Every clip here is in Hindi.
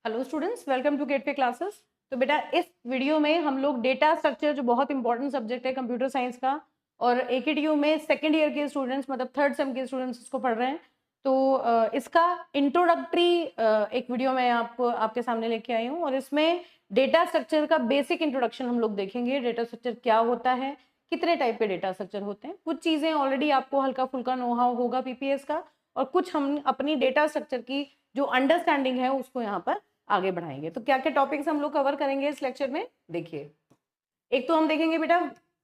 Hello students, welcome to Gateway classes. तो बेटा इस वीडियो में हम लोग डेटा स्ट्रक्चर जो बहुत इंपॉर्टेंट सब्जेक्ट है कंप्यूटर साइंस का, और एकेटीयू में सेकेंड ईयर के स्टूडेंट्स मतलब थर्ड सेम के स्टूडेंट्स इसको पढ़ रहे हैं। तो इसका इंट्रोडक्टरी एक वीडियो मैं आपको आपके सामने लेके आई हूँ, और इसमें डेटा स्ट्रक्चर का बेसिक इंट्रोडक्शन हम लोग देखेंगे। डेटा स्ट्रक्चर क्या होता है, कितने टाइप के डेटा स्ट्रक्चर होते हैं, कुछ चीज़ें ऑलरेडी आपको हल्का फुल्का नो हाउ होगा पीपीएस का, और कुछ हम अपनी डेटा स्ट्रक्चर की जो अंडरस्टैंडिंग है उसको यहाँ पर आगे बढ़ाएंगे। तो क्या क्या टॉपिक्स हम लोग कवर करेंगे इस लेक्चर में, देखिए। एक तो हम देखेंगे बेटा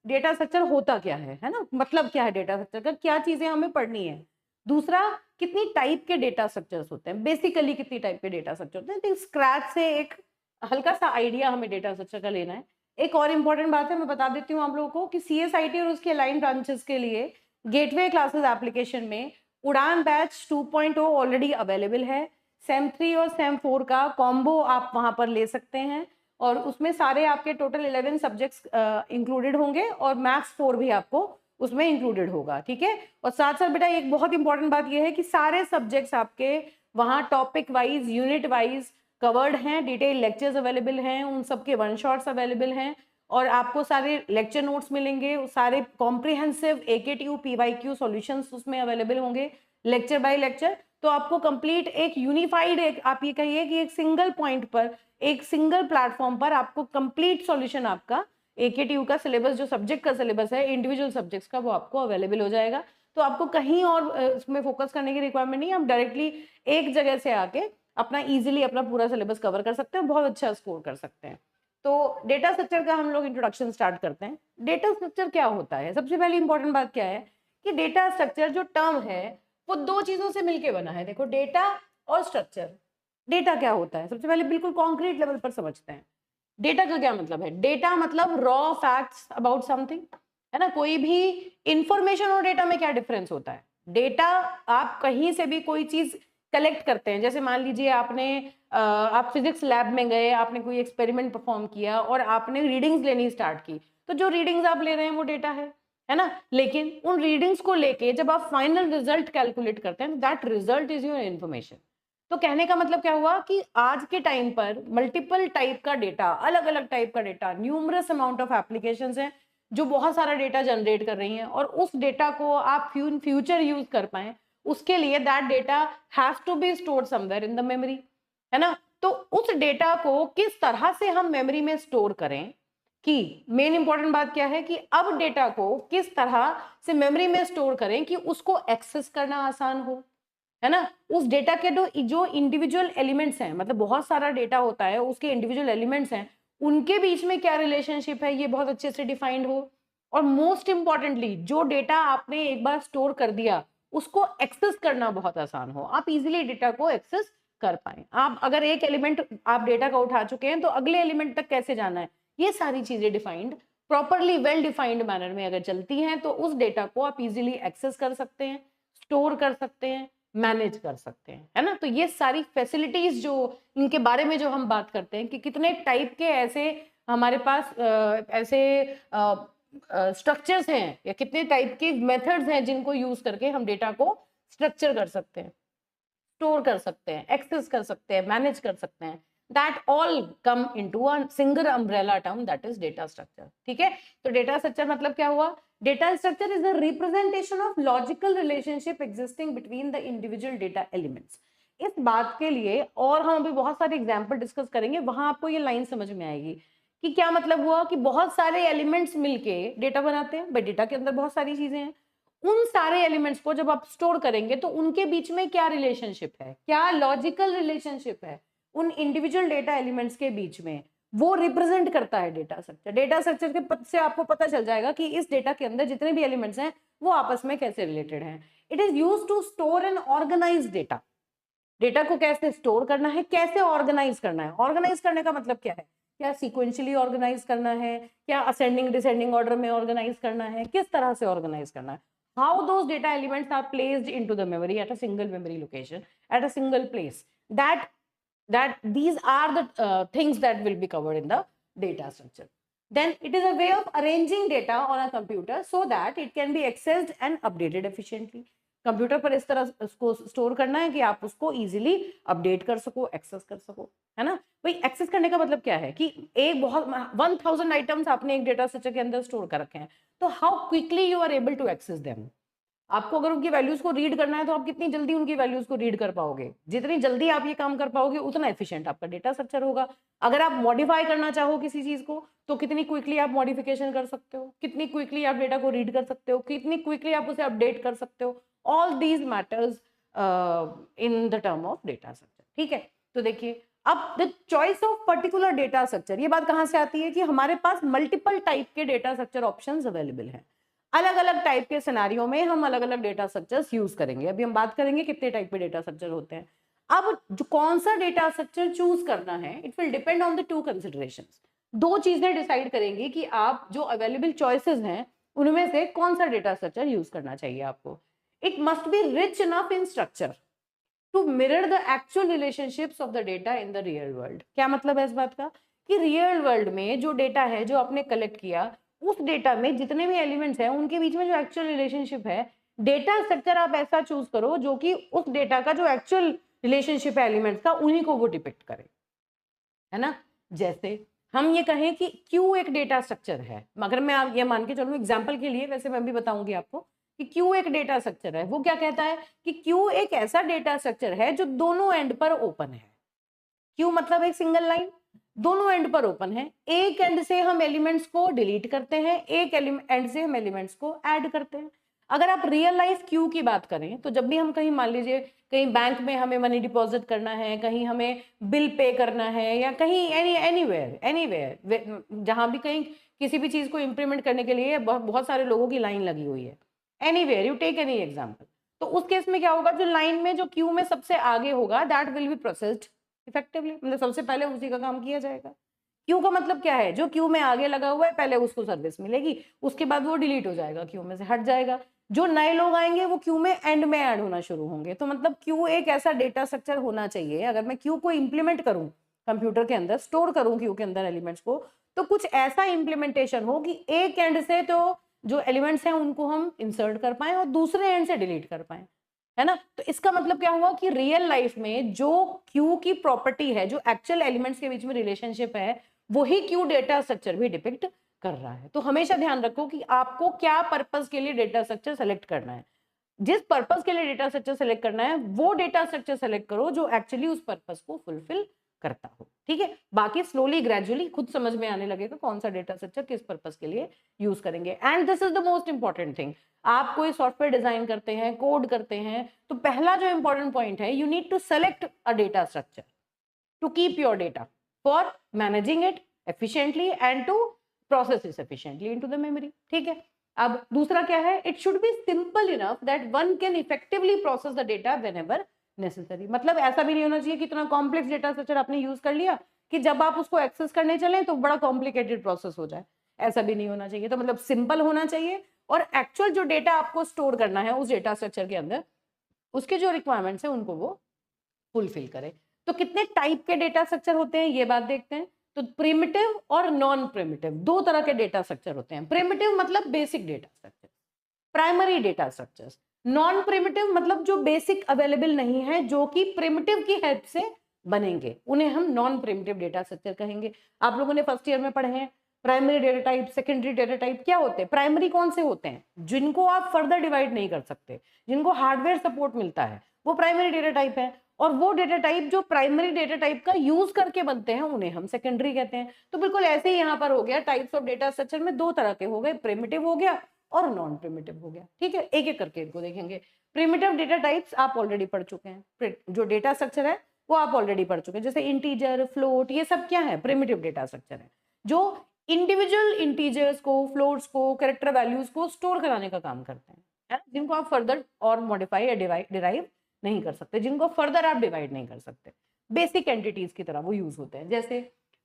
डेटा स्ट्रक्चर होता क्या है ना, मतलब क्या है डेटा स्ट्रक्चर का, क्या चीजें हमें पढ़नी है। दूसरा, कितनी टाइप के डेटा स्ट्रक्चर्स होते हैं, बेसिकली कितनी टाइप के डेटा स्ट्रक्चर होते हैं। तो स्क्रैच से एक हल्का सा आइडिया हमें डेटा स्ट्रक्चर का लेना है। एक और इम्पोर्टेंट बात है, मैं बता देती हूँ आप लोगों को कि सीएसआईटी और उसके अलाइन ब्रांचेस के लिए गेटवे क्लासेस एप्लीकेशन में उड़ान बैच 2.0 ऑलरेडी अवेलेबल है। सेम 3 और सेम 4 का कॉम्बो आप वहां पर ले सकते हैं, और उसमें सारे आपके टोटल 11 सब्जेक्ट्स इंक्लूडेड होंगे, और मैथ्स 4 भी आपको उसमें इंक्लूडेड होगा, ठीक है। और साथ साथ बेटा एक बहुत इंपॉर्टेंट बात यह है कि सारे सब्जेक्ट्स आपके वहाँ topic wise unit wise covered हैं, डिटेल लेक्चर्स अवेलेबल हैं, उन सबके वन शॉट्स अवेलेबल हैं, और आपको सारे लेक्चर नोट्स मिलेंगे, सारे कॉम्प्रिहेंसिव एकेटीयू पीवाईक्यू सॉल्यूशंस उसमें अवेलेबल होंगे लेक्चर बाय लेक्चर। तो आपको कंप्लीट एक यूनिफाइड, एक आप ये कहिए कि एक सिंगल पॉइंट पर, एक सिंगल प्लेटफॉर्म पर आपको कंप्लीट सॉल्यूशन आपका एकेटीयू का सिलेबस, जो सब्जेक्ट का सिलेबस है इंडिविजुअल सब्जेक्ट्स का, वो आपको अवेलेबल हो जाएगा। तो आपको कहीं और इसमें फोकस करने की रिक्वायरमेंट नहीं है, आप डायरेक्टली एक जगह से आके अपना इजीली अपना पूरा सिलेबस कवर कर सकते हैं, बहुत अच्छा स्कोर कर सकते हैं। तो डेटा स्ट्रक्चर का हम लोग इंट्रोडक्शन स्टार्ट करते हैं। डेटा स्ट्रक्चर क्या होता है, सबसे पहले इंपॉर्टेंट बात क्या है कि डेटा स्ट्रक्चर जो टर्म है वो दो चीजों से मिलके बना है। देखो, डेटा और स्ट्रक्चर। डेटा क्या होता है, सबसे पहले बिल्कुल कॉन्क्रीट लेवल पर समझते हैं। डेटा का क्या मतलब है? डेटा मतलब रॉ फैक्ट्स अबाउट समथिंग, है ना। कोई भी इंफॉर्मेशन और डेटा में क्या डिफरेंस होता है? डेटा, आप कहीं से भी कोई चीज कलेक्ट करते हैं, जैसे मान लीजिए आप फिजिक्स लैब में गए, आपने कोई एक्सपेरिमेंट परफॉर्म किया और आपने रीडिंग्स लेनी स्टार्ट की, तो जो रीडिंग्स आप ले रहे हैं वो डेटा है ना। लेकिन उन रीडिंग्स को लेके जब आप फाइनल रिजल्ट कैलकुलेट करते हैं, that result is your information. तो कहने का मतलब क्या हुआ कि आज के टाइम पर मल्टीपल टाइप का डेटा, अलग अलग टाइप का data, numerous amount of applications हैं जो बहुत सारा डेटा जनरेट कर रही हैं, और उस डेटा को आप फ्यूचर यूज कर पाए, उसके लिए that data has to be stored somewhere in the memory, है ना। तो उस डेटा को किस तरह से हम मेमोरी में स्टोर करें, कि मेन इंपॉर्टेंट बात क्या है कि अब डेटा को किस तरह से मेमोरी में स्टोर करें कि उसको एक्सेस करना आसान हो, है ना। उस डेटा के जो इंडिविजुअल एलिमेंट्स हैं, मतलब बहुत सारा डेटा होता है, उसके इंडिविजुअल एलिमेंट्स हैं, उनके बीच में क्या रिलेशनशिप है ये बहुत अच्छे से डिफाइंड हो। और मोस्ट इंपॉर्टेंटली, जो डेटा आपने एक बार स्टोर कर दिया उसको एक्सेस करना बहुत आसान हो, आप इजीली डेटा को एक्सेस कर पाए। आप अगर एक एलिमेंट आप डेटा का उठा चुके हैं तो अगले एलिमेंट तक कैसे जाना है, ये सारी चीजें defined, properly well defined manner में अगर चलती हैं तो उस डेटा को आप इजीली एक्सेस कर सकते हैं, स्टोर कर सकते हैं, मैनेज कर सकते हैं, है ना। तो ये सारी फैसिलिटीज जो इनके बारे में जो हम बात करते हैं कि कितने टाइप के ऐसे हमारे पास ऐसे स्ट्रक्चर्स हैं, या कितने टाइप के मेथड्स हैं जिनको यूज करके हम डेटा को स्ट्रक्चर कर सकते हैं, स्टोर कर सकते हैं, एक्सेस कर सकते हैं, मैनेज कर सकते हैं। That all come into a single umbrella term, that is data structure, ठीक है। तो डेटा स्ट्रक्चर मतलब क्या हुआ? Data structure is the representation of logical relationship existing between the individual data elements. इस बात के लिए और हम अभी बहुत सारे एग्जाम्पल डिस्कस करेंगे, वहां आपको ये लाइन समझ में आएगी कि क्या मतलब हुआ कि बहुत सारे एलिमेंट्स मिलके डेटा बनाते हैं। भाई डेटा के अंदर बहुत सारी चीजें हैं, उन सारे एलिमेंट्स को जब आप स्टोर करेंगे तो उनके बीच में क्या रिलेशनशिप है, क्या लॉजिकल रिलेशनशिप है उन इंडिविजुअल डेटा एलिमेंट्स के बीच में, वो रिप्रेजेंट करता है डेटा स्ट्रक्चर। डेटा स्ट्रक्चर के से आपको पता चल जाएगा कि इस डेटा के अंदर जितने भी एलिमेंट्स हैं वो आपस में कैसे रिलेटेड हैं। It is used to store and organise data. Data को कैसे स्टोर करना है, कैसे ऑर्गेनाइज करना है। ऑर्गेनाइज करने का मतलब क्या है? क्या सीक्वेंशियली ऑर्गेनाइज करना है, क्या असेंडिंग डिसेंडिंग ऑर्डर में ऑर्गेनाइज करना है, किस तरह से ऑर्गेनाइज करना है। How those data elements are placed into the memory at a single memory location, at a single place, that these are the things that will be covered in the data structure. Then it is a way of arranging data on a computer so that it can be accessed and updated efficiently. Computer पर इस तरह उसको स्टोर करना है कि आप उसको इजीली अपडेट कर सको, एक्सेस कर सको, है ना। भाई एक्सेस करने का मतलब क्या है कि एक बहुत 1000 आइटम्स आपने एक डेटा स्ट्रक्चर के अंदर स्टोर कर रखे हैं, तो how quickly you are able to access them. आपको अगर उनकी वैल्यूज को रीड करना है तो आप कितनी जल्दी उनकी वैल्यूज को रीड कर पाओगे, जितनी जल्दी आप ये काम कर पाओगे उतना एफिशिएंट आपका डेटा स्ट्रक्चर होगा। अगर आप मॉडिफाई करना चाहो किसी चीज को तो कितनी क्विकली आप मॉडिफिकेशन कर सकते हो, कितनी क्विकली आप डेटा को रीड कर सकते हो, कितनी क्विकली आप उसे अपडेट कर सकते हो। All these matters in the term of data structure, ठीक है। तो देखिए अब the choice of particular data structure, ये बात कहां से आती है कि हमारे पास मल्टीपल टाइप के डेटा स्ट्रक्चर ऑप्शंस अवेलेबल हैं। अलग अलग टाइप के सिनेरियो में हम अलग अलग डेटा स्ट्रक्चर्स यूज करेंगे। अभी हम बात करेंगे कितने टाइप के डेटा स्ट्रक्चर होते हैं। अब जो कौन सा डेटा स्ट्रक्चर चूज करना है, it will depend on the two considerations. दो चीजें डिसाइड करेंगी कि आप जो अवेलेबल चॉइसेस हैं उनमें से कौन सा डेटा स्ट्रक्चर यूज करना चाहिए आपको। It must be rich enough in structure to mirror the actual relationships of the data in the real world. क्या मतलब है इस बात का कि रियल वर्ल्ड में जो डेटा है जो आपने कलेक्ट किया, उस डेटा में जितने भी एलिमेंट्स हैं उनके बीच में जो एक्चुअल रिलेशनशिप है, डेटा स्ट्रक्चर आप ऐसा चूज करो जो कि उस डेटा का जो एक्चुअल रिलेशनशिप है एलिमेंट्स का, उन्हीं को वो डिपिक्ट करे, है ना। जैसे हम ये कहें कि क्यू एक डेटा स्ट्रक्चर है, मगर मैं आप ये मान के चलूं एग्जांपल के लिए, वैसे मैं भी बताऊंगी आपको कि क्यू एक डेटा स्ट्रक्चर है। वो क्या कहता है कि क्यू एक ऐसा डेटा स्ट्रक्चर है जो दोनों एंड पर ओपन है। क्यू मतलब एक सिंगल लाइन, दोनों एंड पर ओपन है। एक एंड से हम एलिमेंट्स को डिलीट करते हैं, एक एंड से हम एलिमेंट्स को ऐड करते हैं। अगर आप रियल लाइफ क्यू की बात करें तो जब भी हम कहीं मान लीजिए कहीं बैंक में हमें मनी डिपॉजिट करना है, कहीं हमें बिल पे करना है, या कहीं एनीवेयर एनीवेयर जहां भी कहीं किसी भी चीज को इंप्लीमेंट करने के लिए बहुत सारे लोगों की लाइन लगी हुई है, anywhere you take any example, तो उस केस में क्या होगा, जो लाइन में जो क्यू में सबसे आगे होगा that will be processed effectively, मतलब सबसे पहले उसी का काम किया जाएगा। क्यू का मतलब क्या है, जो क्यू में आगे लगा हुआ है पहले उसको सर्विस मिलेगी, उसके बाद वो डिलीट हो जाएगा, क्यू में से हट जाएगा। जो नए लोग आएंगे वो क्यू में एंड में ऐड होना शुरू होंगे। तो मतलब क्यू एक ऐसा डेटा स्ट्रक्चर होना चाहिए, अगर मैं क्यू को इंप्लीमेंट करूं कंप्यूटर के अंदर, स्टोर करूं क्यू के अंदर एलिमेंट्स को, तो कुछ ऐसा इंप्लीमेंटेशन हो कि एक एंड से तो जो एलिमेंट्स हैं उनको हम इंसर्ट कर पाए और दूसरे एंड से डिलीट कर पाए, है ना। तो इसका मतलब क्या हुआ कि रियल लाइफ में जो क्यू की प्रॉपर्टी है, जो एक्चुअल एलिमेंट्स के बीच में रिलेशनशिप है, वही क्यू डेटा स्ट्रक्चर भी डिपिक्ट कर रहा है। तो हमेशा ध्यान रखो कि आपको क्या पर्पस के लिए डेटा स्ट्रक्चर सेलेक्ट करना है। जिस पर्पस के लिए डेटा स्ट्रक्चर सेलेक्ट करना है वो डेटा स्ट्रक्चर सेलेक्ट करो जो एक्चुअली उस पर्पस को फुलफिल करता हो, ठीक है। बाकी स्लोली ग्रेजुअली खुद समझ में आने लगेगा कौन सा डेटा स्ट्रक्चर किस पर्पस के लिए यूज करेंगे। And this is the most important thing. आप कोई सॉफ्टवेयर डिजाइन करते हैं, कोड करते हैं, तो पहला जो इंपॉर्टेंट पॉइंट है, you need to select a data structure to keep your data for managing it efficiently and to process it efficiently into the memory, ठीक है। अब दूसरा क्या है, it should be simple enough that one can effectively process the data whenever necessary. मतलब ऐसा भी नहीं होना चाहिए कि इतना कॉम्प्लेक्स डेटा स्ट्रक्चर आपने यूज कर लिया कि जब आप उसको एक्सेस करने चले तो बड़ा कॉम्प्लिकेटेड प्रोसेस हो जाए, ऐसा भी नहीं होना चाहिए। तो मतलब सिंपल होना चाहिए और एक्चुअल जो डेटा आपको स्टोर करना है उस डेटा स्ट्रक्चर के अंदर, उसके जो रिक्वायरमेंट्स है उनको वो फुलफिल करे। तो कितने टाइप के डेटा स्ट्रक्चर होते हैं ये बात देखते हैं। तो प्रिमिटिव और नॉन प्रिमिटिव दो तरह के डेटा स्ट्रक्चर होते हैं। प्रिमिटिव मतलब basic data structure, primary data structures. Non primitive मतलब जो बेसिक अवेलेबल नहीं है, जो कि प्रिमिटिव की हेल्प से बनेंगे, उन्हें हम नॉन प्रिमिटिव डेटा स्ट्रक्चर कहेंगे। आप लोगों ने फर्स्ट ईयर में पढ़े हैं primary data type, secondary data type. क्या होते हैं प्राइमरी? कौन से होते हैं? जिनको आप फर्दर डिवाइड नहीं कर सकते, जिनको हार्डवेयर सपोर्ट मिलता है, वो प्राइमरी डेटा टाइप है। और वो डेटा टाइप जो प्राइमरी डेटा टाइप का यूज करके बनते हैं उन्हें हम सेकेंडरी कहते हैं। तो बिल्कुल ऐसे ही यहाँ पर हो गया, टाइप्स ऑफ डेटा स्ट्रक्चर में दो तरह के हो गए, प्रिमिटिव हो गया और नॉन प्रिमिटिव हो गया, ठीक है। एक एक करके इनको देखेंगे। प्रिमिटिव डेटा टाइप्स आप ऑलरेडी पढ़ चुके हैं, जो डेटा स्ट्रक्चर है वो आप ऑलरेडी पढ़ चुके हैं, जैसे इंटीजर, फ्लोट, ये सब क्या है? प्रिमिटिव डेटा स्ट्रक्चर है, जो इंडिविजुअल इंटीजर्स को, फ्लोट्स को, कैरेक्टर वैल्यूज को स्टोर कराने का काम करते हैं, है ना? जिनको आप फर्दर और मॉडिफाई या डिराइव नहीं कर सकते, जिनको फर्दर आप डिवाइड नहीं कर सकते, बेसिक एंटिटीज की तरह वो यूज होते हैं। जैसे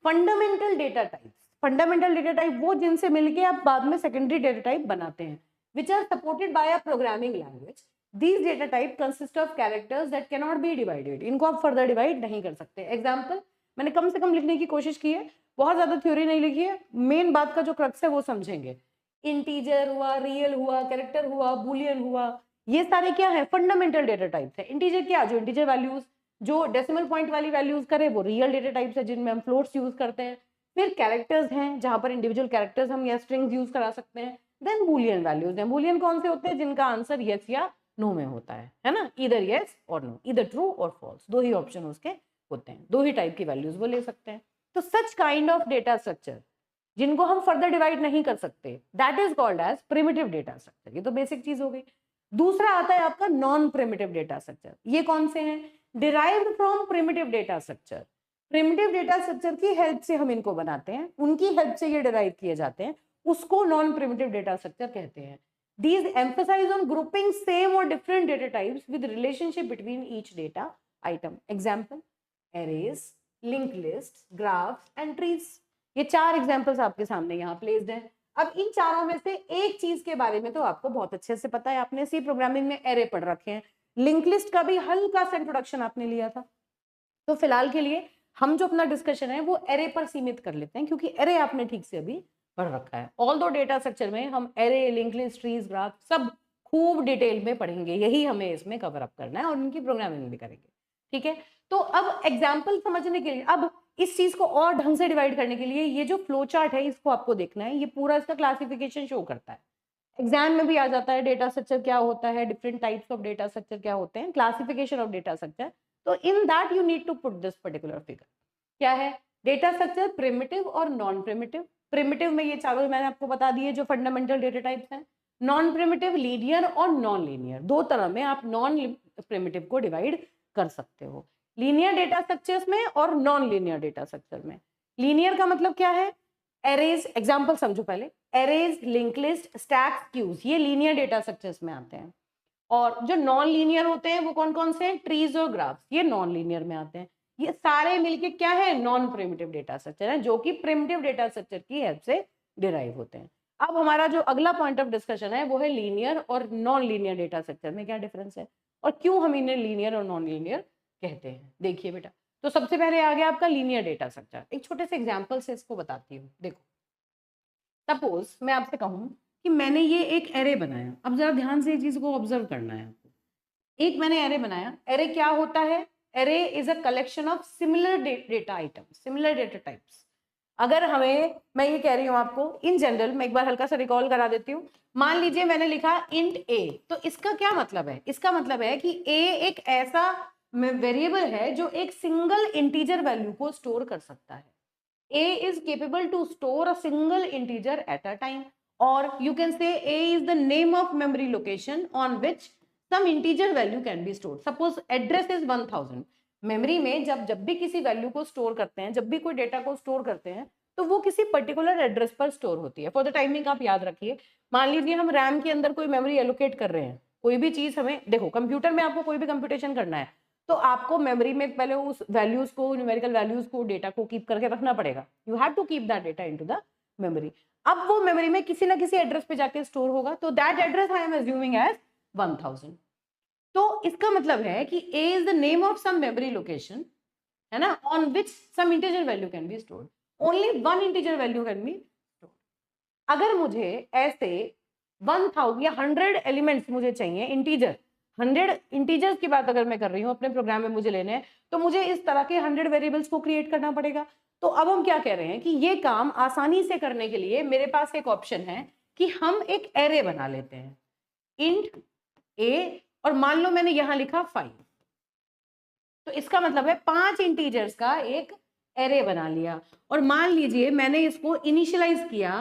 fundamental data types. Fundamental data type वो जिनसे मिलके आप बाद में सेकेंडरी डेटा टाइप बनाते हैं, which are supported by a programming language. These data type consist of characters that can not be divided. इनको आप फर्दर डिवाइड नहीं कर सकते। एग्जाम्पल मैंने कम से कम लिखने की कोशिश की है, बहुत ज्यादा थ्योरी नहीं लिखी है, मेन बात का जो क्रक्स है वो समझेंगे। इंटीजर हुआ, रियल हुआ, कैरेक्टर हुआ, बुलियन हुआ, ये सारे क्या है, फंडामेंटल डेटा टाइप्स है। इंटीजर क्या, जो इंटीजर वैल्यूज, जो डेसिमल पॉइंट वाली वैल्यूज करे वो रियल डेटा टाइप्स है जिनमें हम फ्लोट्स यूज करते हैं। फिर कैरेक्टर्स हैं जहां पर इंडिविजुअल कैरेक्टर्स हम या स्ट्रिंग्स यूज करा सकते हैं। देन बूलियन वैल्यूज हैं। बूलियन कौन से होते हैं, जिनका आंसर यस या नो में होता है ना, इधर यस और नो, इधर ट्रू और फॉल्स, दो ही ऑप्शन उसके होते हैं, दो ही टाइप की वैल्यूज वो ले सकते हैं। तो such kind of data structure जिनको हम फर्दर डिवाइड नहीं कर सकते, that is called as primitive data structure. ये तो बेसिक चीज हो गई। दूसरा आता है आपका नॉन प्रिमिटिव डेटा स्ट्रक्चर। ये कौन से हैं, derived from primitive data structure. Primitive data structure की हेल्प से हम इनको बनाते हैं, उनकी हेल्प से ये डिराइव किए जाते हैं, उसको नॉन प्रिमिटिव डेटा स्ट्रक्चर कहते हैं। These emphasize on grouping same or different data types with relationship between each data item. Example: arrays, linked lists, graphs and trees. ये 4 एग्जाम्पल्स आपके सामने यहाँ प्लेस्ड हैं। अब इन चारों में से एक चीज के बारे में तो आपको बहुत अच्छे से पता है, आपने सी प्रोग्रामिंग में एरे पढ़ रखे हैं, लिंक लिस्ट का भी हल्का सा इंट्रोडक्शन आपने लिया था। तो फिलहाल के लिए हम जो अपना डिस्कशन है वो एरे पर सीमित कर लेते हैं, क्योंकि एरे आपने ठीक से अभी पढ़ रखा है। ऑल दो डेटा स्ट्रक्चर में हम array, link list, trees, graph सब खूब डिटेल में पढ़ेंगे, यही हमें इसमें कवर अप करना है और इनकी प्रोग्रामिंग भी करेंगे, ठीक है। तो अब एग्जाम्पल समझने के लिए, अब इस चीज को और ढंग से डिवाइड करने के लिए ये जो फ्लो चार्ट है इसको आपको देखना है, ये पूरा इसका क्लासिफिकेशन शो करता है। एग्जाम में भी आ जाता है डेटा स्ट्रक्चर क्या होता है, different types of data structure क्या होते हैं, क्लासिफिकेशन ऑफ डेटा स्ट्रक्चर। तो in that you need to put this particular figure. क्या है डेटा स्ट्रक्चर, प्रिमिटिव और नॉन प्रिमिटिव। प्रिमिटिव में ये चारों मैंने आपको बता दिए जो फंडामेंटल डेटा टाइप्स हैं। नॉन प्रिमिटिव लीनियर और नॉन लीनियर, दो तरह में आप नॉन प्रिमिटिव को डिवाइड कर सकते हो, लीनियर डेटा स्ट्रक्चर्स में और नॉन लीनियर डेटा स्ट्रक्चर में। लीनियर का मतलब क्या है, एरेज, एग्जांपल समझो पहले, arrays, link list, stacks, queues, ये लीनियर डेटा स्ट्रक्चर्स में आते हैं। और जो नॉन लीनियर होते हैं वो कौन कौन से हैं, ट्रीज और ग्राफ्स, ये नॉन लीनियर में आते हैं। ये सारे मिलके क्या है, नॉन प्रिमिटिव डेटा स्ट्रक्चर है, जो कि प्रिमिटिव डेटा स्ट्रक्चर की हेल्प से डिराइव होते हैं। अब हमारा जो अगला पॉइंट ऑफ डिस्कशन है वो है लीनियर और नॉन लीनियर डेटा स्ट्रक्चर में क्या डिफरेंस है और क्यों हम इन्हें लीनियर और नॉन लीनियर कहते हैं। देखिए बेटा, तो सबसे पहले आ गया आपका लीनियर डेटा स्ट्रक्चर। एक छोटे से एग्जाम्पल से इसको बताती हूँ। देखो, सपोज मैं आपसे कहूँ कि मैंने ये एक एरे बनाया, अब जरा ध्यान से ये चीज को ऑब्जर्व करना है आपको। एक मैंने एरे बनाया, एरे क्या होता है, array is a collection of similar data items, similar data types. अगर हमें, मैं ये कह रही हूँ आपको इन जनरल, मैं एक बार हल्का सा रिकॉल करा देती हूँ। मान लीजिए मैंने लिखा इंट ए, तो इसका क्या मतलब है, इसका मतलब है कि ए एक ऐसा वेरिएबल है जो एक सिंगल इंटीजर वैल्यू को स्टोर कर सकता है। A is capable to store a single integer at a time, or you can say A is the name of memory location on which some integer value can be stored. Suppose address is 1000. Memory में जब भी किसी वैल्यू को स्टोर करते हैं, जब भी कोई डेटा को स्टोर करते हैं, तो वो किसी पर्टिकुलर एड्रेस पर स्टोर होती है। फॉर द टाइमिंग आप याद रखिए, मान लीजिए हम रैम के अंदर कोई मेमोरी एलोकेट कर रहे हैं, कोई भी चीज हमें, देखो कंप्यूटर में आपको कोई भी कंप्यूटेशन करना है तो आपको मेमोरी में पहले उस वैल्यूज को, न्यूमेरिकल वैल्यूज को, डेटा को कीप करके रखना पड़ेगा। You have to keep that data into the memory. अब वो मेमोरी में किसी ना किसी एड्रेस पे जाके स्टोर होगा, तो that address I am assuming as 1000। तो इसका मतलब है कि A is the name of some memory location, है ना, on which some integer value can be stored, only one integer value can be stored. अगर मुझे ऐसे 1000 या 100 एलिमेंट्स मुझे चाहिए, इंटीजर 100 इंटीजर्स की बात अगर मैं कर रही हूँ अपने प्रोग्राम में मुझे लेने हैं, तो मुझे इस तरह के 100 वेरिएबल्स को क्रिएट करना पड़ेगा। तो अब हम क्या कह रहे हैं कि ये काम आसानी से करने के लिए मेरे पास एक ऑप्शन है कि हम एक एरे बना लेते हैं, इंट ए, और मान लो मैंने यहां लिखा 5, तो इसका मतलब है 5 इंटीजर्स का एक एरे बना लिया। और मान लीजिए मैंने इसको इनिशियलाइज किया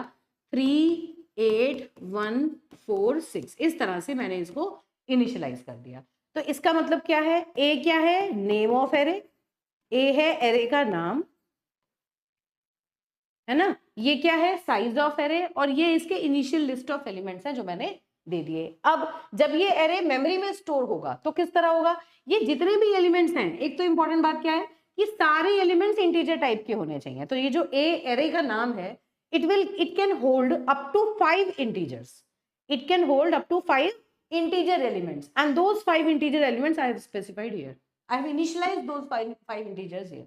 3, 8, 1, 4, 6, इस तरह से मैंने इसको इनिशियलाइज कर दिया। तो इसका मतलब क्या है, ए क्या है, नेम ऑफ एरे, ए है एरे का नाम, है ना, ये क्या है, साइज ऑफ एरे, और ये इसके इनिशियल लिस्ट ऑफ एलिमेंट्स हैं जो मैंने दे दिए। अब जब ये एरे मेमोरी में स्टोर होगा तो किस तरह होगा, ये जितने भी एलिमेंट्स हैं, एक तो इंपॉर्टेंट बात क्या है कि सारे एलिमेंट्स इंटीजर टाइप के होने चाहिए। तो ये जो एरे का नाम है, it can hold up to 5 integers, it can hold up to 5 integer elements, and those 5 integer elements I have specified here. I have initialized those 5 integers here.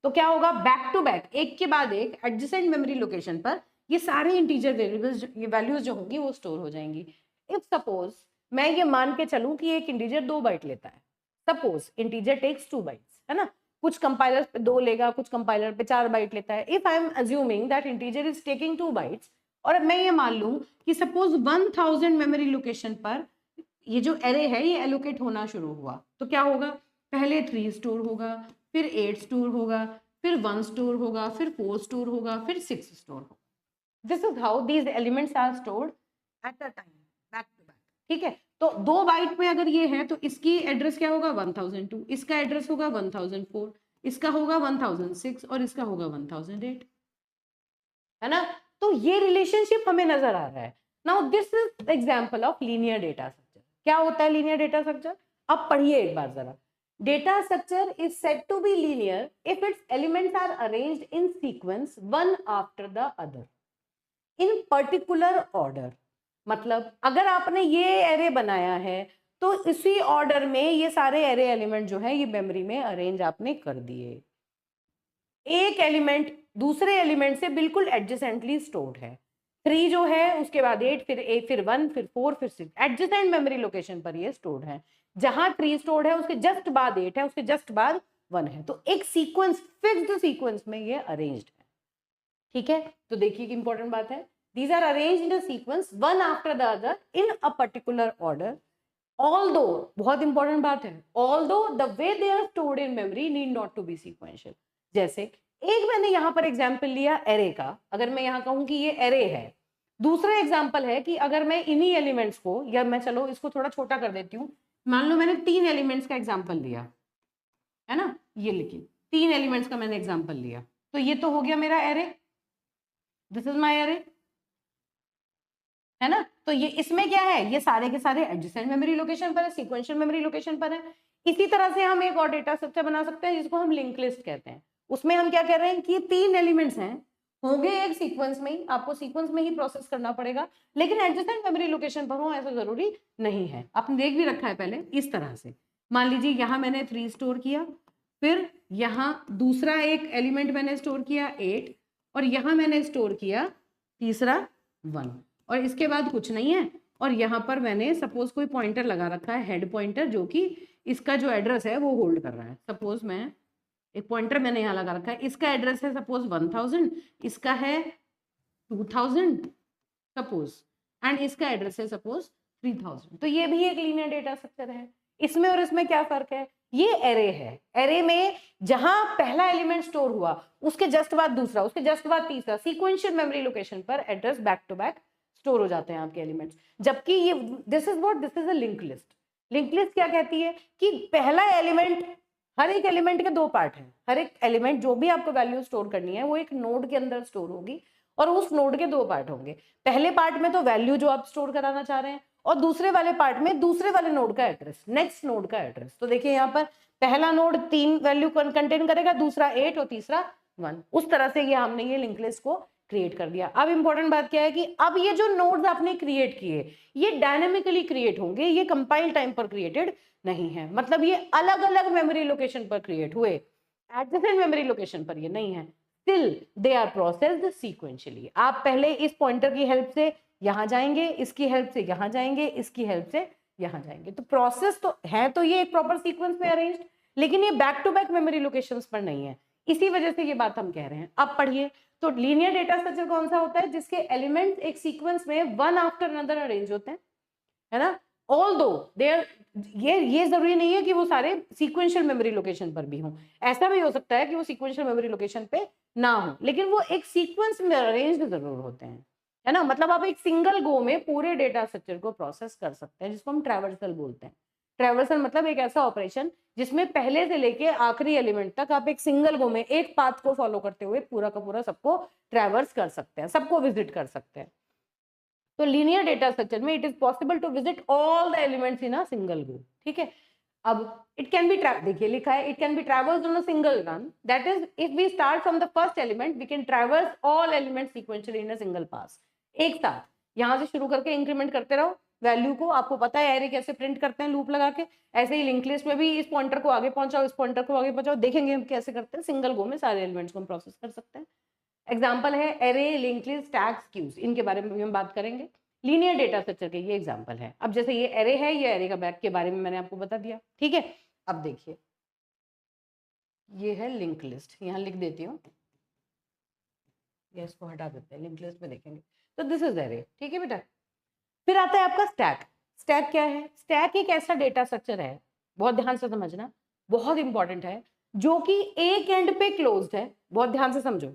तो क्या होगा, बैक टू बैक, एक के बाद एक एडजेसेंट मेमोरी लोकेशन पर ये सारे इंटीजर वेरिएबल्स, ये वैल्यूज जो होंगी वो स्टोर हो जाएंगी। इफ सपोज मैं ये मान के चलूं कि एक इंटीजर 2 बाइट लेता है, सपोज इंटीजर टेक्स 2 बाइट्स, है ना, कुछ कंपाइलर पे 2 लेगा, कुछ कंपाइलर पे 4 बाइट लेता है। If I am assuming that integer is taking 2 bytes, और अब मैं ये मान लूं कि सपोज 1000 मेमोरी लोकेशन पर ये जो एरे है ये एलोकेट होना शुरू हुआ, तो क्या होगा, पहले 3 स्टोर होगा, फिर 8 स्टोर होगा, फिर 1 स्टोर होगा, फिर 4 स्टोर होगा, फिर 6 स्टोर होगा। This is how these elements are stored at a time, back to back. ठीक है, तो 2 बाइट में अगर ये है तो इसकी एड्रेस क्या होगा 1002, इसका एड्रेस होगा 1004, इसका होगा 1006 और इसका होगा 1008, है ना। तो ये रिलेशनशिप हमें नजर आ रहा है। Now this is example of linear data structure. क्या होता है लीनियर डेटा स्ट्रक्चर, अब पढ़िए एक बार जरा। Data structure is said to be linear if its elements are arranged in sequence one after the other in particular order. मतलब अगर आपने ये एरे बनाया है तो इसी ऑर्डर में ये सारे एरे एलिमेंट जो है ये मेमोरी में अरेंज आपने कर दिए। एक एलिमेंट दूसरे एलिमेंट से बिल्कुल एडजेसेंटली स्टोर्ड है। 3 जो है उसके बाद 8, फिर 8, फिर 1, फिर 4, फिर 6 एडजेसेंट मेमोरी लोकेशन पर ये स्टोर्ड है। जहां 3 स्टोर्ड है उसके जस्ट बाद 8 है, उसके जस्ट बाद 1 है। तो एक सीक्वेंस, फिक्स्ड सीक्वेंस में ये अरेंज्ड है। ठीक है, तो देखिए कि इंपॉर्टेंट बात है, these are arranged in a sequence one after the other in a particular order, although बहुत इंपॉर्टेंट बात है, although the way they are stored in memory need not to be sequential। जैसे एक मैंने यहां पर एग्जांपल लिया एरे का, अगर मैं यहां कहूं कि ये एरे है। दूसरा एग्जांपल है कि अगर मैं इन्हीं एलिमेंट्स को, या मैं चलो इसको थोड़ा छोटा कर देती हूँ, मान लो मैंने 3 एलिमेंट्स का एग्जांपल लिया, है ना, ये लिखिए 3 एलिमेंट्स का मैंने एग्जांपल लिया, तो ये तो हो गया मेरा array, this is my array, है ना। तो ये इसमें क्या है, ये सारे के सारे एडजेसेंट मेमोरी लोकेशन पर है, सीक्वेंशियल मेमोरी लोकेशन पर है। इसी तरह से हम एक और डेटा स्ट्रक्चर बना सकते हैं जिसको हम लिंक लिस्ट कहते हैं। उसमें हम क्या कह रहे हैं कि 3 एलिमेंट्स हैं, होंगे एक सीक्वेंस में ही, आपको सीक्वेंस में ही प्रोसेस करना पड़ेगा, लेकिन एडजेसेंट मेमोरी लोकेशन पर हो ऐसा जरूरी नहीं है। आपने देख भी रखा है पहले इस तरह से। मान लीजिए यहाँ मैंने 3 स्टोर किया, फिर यहाँ दूसरा एक एलिमेंट मैंने स्टोर किया 8, और यहाँ मैंने स्टोर किया तीसरा 1, और इसके बाद कुछ नहीं है। और यहाँ पर मैंने सपोज कोई पॉइंटर लगा रखा है, हेड पॉइंटर, जो कि इसका जो एड्रेस है वो होल्ड कर रहा है। सपोज मैं एक पॉइंटर मैंने यहाँ लगा रखा है, इसका एड्रेस है सपोज 1000, इसका है 2000 सपोज, एंड इसका एड्रेस है सपोज 3000। तो ये भी एक लीनियर डेटा स्ट्रक्चर है। इसमें और इसमें क्या फर्क है, ये एरे है, एरे में जहां पहला एलिमेंट स्टोर हुआ उसके जस्ट बाद दूसरा, उसके जस्ट बाद तीसरा, सीक्वेंशियल मेमोरी लोकेशन पर address back to back store हो जाते हैं आपके एलिमेंट्स। जबकि ये this is a link list. Link list क्या कहती है कि पहला एलिमेंट, हर एक एलिमेंट के 2 पार्ट हैं, हर एक एलिमेंट जो भी आपको वैल्यू स्टोर करनी है वो एक नोड के अंदर स्टोर होगी, और उस नोड के 2 पार्ट होंगे। पहले पार्ट में तो वैल्यू जो आप स्टोर कराना चाह रहे हैं, और दूसरे वाले पार्ट में दूसरे वाले नोड का एड्रेस, नेक्स्ट नोड का एड्रेस। तो देखिए यहाँ पर पहला नोड 3 वैल्यू कंटेन करेगा, दूसरा 8 और तीसरा 1। उस तरह से ये हमने ये लिंक लिस्ट को क्रिएट कर दिया। अब इंपॉर्टेंट बात क्या है कि अब ये जो नोड्स आपने क्रिएट किए ये डायनेमिकली क्रिएट होंगे, ये कंपाइल टाइम पर क्रिएटेड नहीं है। मतलब ये अलग अलग मेमोरी लोकेशन पर क्रिएट हुए, एडजेसेंट मेमोरी लोकेशन पर ये नहीं है। Still they are processed sequentially. आप पहले इस पॉइंटर की हेल्प से यहाँ जाएंगे, इसकी हेल्प से यहाँ जाएंगे, इसकी हेल्प से यहाँ जाएंगे। तो प्रोसेस तो है, तो ये एक प्रॉपर सीक्वेंस में अरेंज्ड, लेकिन ये back to back memory locations पर नहीं है। इसी वजह से ये बात हम कह रहे हैं। अब पढ़िए, तो लीनियर डेटा स्ट्रक्चर कौन सा होता है, जिसके एलिमेंट्स एक सीक्वेंस में वन आफ्टर अनदर अरेंज होते हैं, है ना। ऑल्दो देयर, ये जरूरी नहीं है कि वो सारे सीक्वेंशियल मेमोरी लोकेशन पर भी हों। ऐसा भी हो सकता है कि वो सीक्वेंशियल मेमोरी लोकेशन पे ना हो, लेकिन वो एक सीक्वेंस में अरेंज्ड जरूर होते हैं, है ना। मतलब आप एक सिंगल गो में पूरे डेटा स्ट्रक्चर को प्रोसेस कर सकते हैं, जिसको हम ट्रैवर्सल बोलते हैं। ट्रैवर्सल मतलब एक ऐसा ऑपरेशन जिसमें पहले से लेके आखिरी एलिमेंट तक आप एक सिंगल गो में एक पाथ को फॉलो करते हुए पूरा का पूरा सबको ट्रैवर्स कर सकते हैं, सबको विजिट कर सकते हैं। तो लीनियर डेटा स्ट्रक्चर में it is possible to visit all the elements in a single go. ठीक है, अब इट कैन बी देखिए लिखा है, it can be traversed on a single run, that is if we start from the first element we can traverse all elements sequentially in a single pass. एक साथ यहां से शुरू करके इंक्रीमेंट करते रहो वैल्यू को। आपको पता है एरे कैसे प्रिंट करते हैं लूप लगा के, ऐसे ही लिंक लिस्ट में भी इस पॉइंटर को आगे पहुंचाओ, इस पॉइंटर को आगे पहुंचाओ। देखेंगे हम कैसे करते हैं, सिंगल गो में सारे एलिमेंट्स को हम प्रोसेस कर सकते हैं। एग्जाम्पल है array, link list, tags, queues, इनके बारे में भी हम बात करेंगे। लीनियर डेटा स्ट्रक्चर के ये एग्जांपल है। अब जैसे ये एरे है, ये एरे का बैग के बारे में मैंने आपको बता दिया, ठीक है। अब देखिए ये है लिंक लिस्ट, यहाँ लिख देती हूँ, ये इसको हटा देते हैं, लिंक लिस्ट में देखेंगे। तो दिस इज एरे, ठीक है बेटा। फिर आता है आपका स्टैक। स्टैक क्या है? स्टैक एक ऐसा डेटा स्ट्रक्चर है, बहुत ध्यान से समझना, बहुत इंपॉर्टेंट है, जो कि एक एंड पे क्लोज्ड है। बहुत ध्यान से समझो,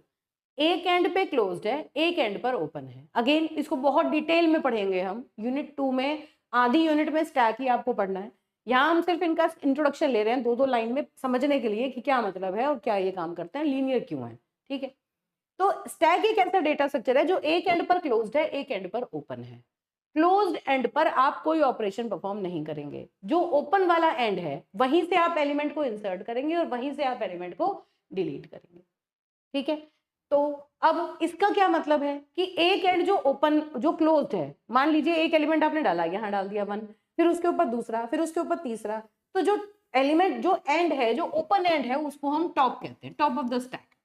एक एंड पे क्लोज्ड है, एक एंड पर ओपन है। अगेन इसको बहुत डिटेल में पढ़ेंगे हम यूनिट 2 में, आधी यूनिट में स्टैक ही आपको पढ़ना है। यहाँ हम सिर्फ इनका इंट्रोडक्शन ले रहे हैं 2-2 लाइन में समझने के लिए कि क्या मतलब है और क्या ये काम करते हैं, लीनियर क्यों है, ठीक है। तो स्टैक एक ऐसा डेटा स्ट्रक्चर है जो एक एंड पर क्लोज्ड है, एक एंड पर ओपन है। क्लोज्ड एंड पर आप कोई ऑपरेशन परफॉर्म नहीं करेंगे, जो ओपन वाला एंड है वहीं से आप एलिमेंट को इंसर्ट करेंगे और वहीं से आप एलिमेंट को डिलीट करेंगे, ठीक है। तो अब इसका क्या मतलब है कि एक एंड जो ओपन, जो क्लोज्ड है, मान लीजिए एक एलिमेंट आपने डाला, यहाँ डाल दिया 1, फिर उसके ऊपर दूसरा, फिर उसके ऊपर तीसरा, तो जो एलिमेंट, जो एंड है, जो ओपन एंड है, उसको हम टॉप कहते हैं, top of the stack.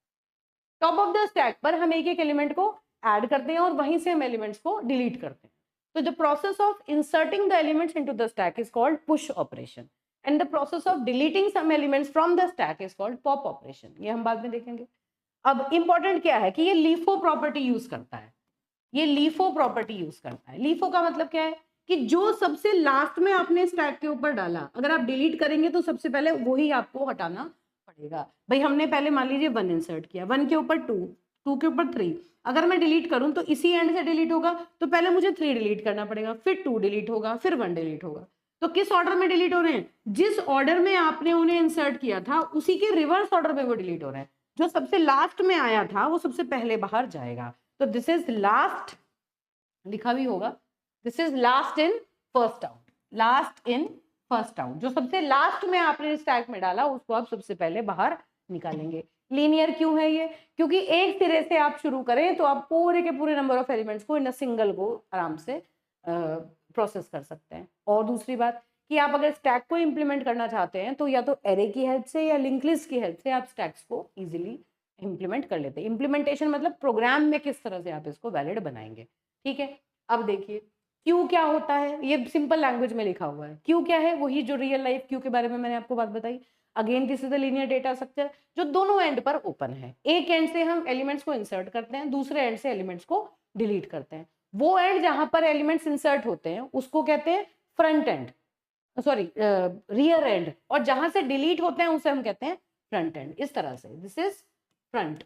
Top of the stack पर हम एक एक एलिमेंट को ऐड करते हैं और वहीं से हम एलिमेंट्स को डिलीट करते हैं। तो the process of inserting the elements into the stack is called push operation and the process of deleting some elements from the stack is called pop operation. ये हम बाद में देखेंगे। अब इंपॉर्टेंट क्या है कि ये लीफो प्रॉपर्टी यूज करता है, ये लीफो प्रॉपर्टी यूज करता है। लीफो का मतलब क्या है कि जो सबसे लास्ट में आपने स्टैक के ऊपर डाला, अगर आप डिलीट करेंगे तो सबसे पहले वही आपको हटाना पड़ेगा। भाई हमने पहले मान लीजिए 1 इंसर्ट किया, 1 के ऊपर 2, 2 के ऊपर 3, अगर मैं डिलीट करूं तो इसी एंड से डिलीट होगा, तो पहले मुझे 3 डिलीट करना पड़ेगा, फिर 2 डिलीट होगा, फिर 1 डिलीट होगा। तो किस ऑर्डर में डिलीट हो रहे हैं? जिस ऑर्डर में आपने उन्हें इंसर्ट किया था उसी के रिवर्स ऑर्डर में वो डिलीट हो रहे हैं। जो सबसे लास्ट में आया था वो सबसे पहले बाहर जाएगा। तो दिस इज लास्ट, लिखा भी होगा, this is last in first out, last in first out. जो सबसे लास्ट में आपने स्टैक में डाला उसको आप सबसे पहले बाहर निकालेंगे। लीनियर क्यों है ये? क्योंकि एक सिरे से आप शुरू करें तो आप पूरे के पूरे नंबर ऑफ एलिमेंट्स को इन अ सिंगल को आराम से प्रोसेस कर सकते हैं। और दूसरी बात कि आप अगर स्टैक को इंप्लीमेंट करना चाहते हैं तो या तो एरे की हेल्प से या लिंक लिस्ट की हेल्प से आप स्टैक्स को इजीली इंप्लीमेंट कर लेते हैं। इंप्लीमेंटेशन मतलब प्रोग्राम में किस तरह से आप इसको वैलिड बनाएंगे, ठीक है। अब देखिए क्यू क्या होता है, ये सिंपल लैंग्वेज में लिखा हुआ है। क्यू क्या है? वही जो रियल लाइफ क्यू के बारे में मैंने आपको बात बताई। Again this is the linear data structure जो दोनों एंड पर ओपन है। एक एंड से हम एलिमेंट्स को इंसर्ट करते हैं, दूसरे एंड से एलिमेंट्स को डिलीट करते हैं। वो एंड जहां पर एलिमेंट्स इंसर्ट होते हैं उसको कहते हैं front end, sorry rear and, और जहां से डिलीट होते हैं उसे हम कहते हैं फ्रंट एंड। इस तरह से this is front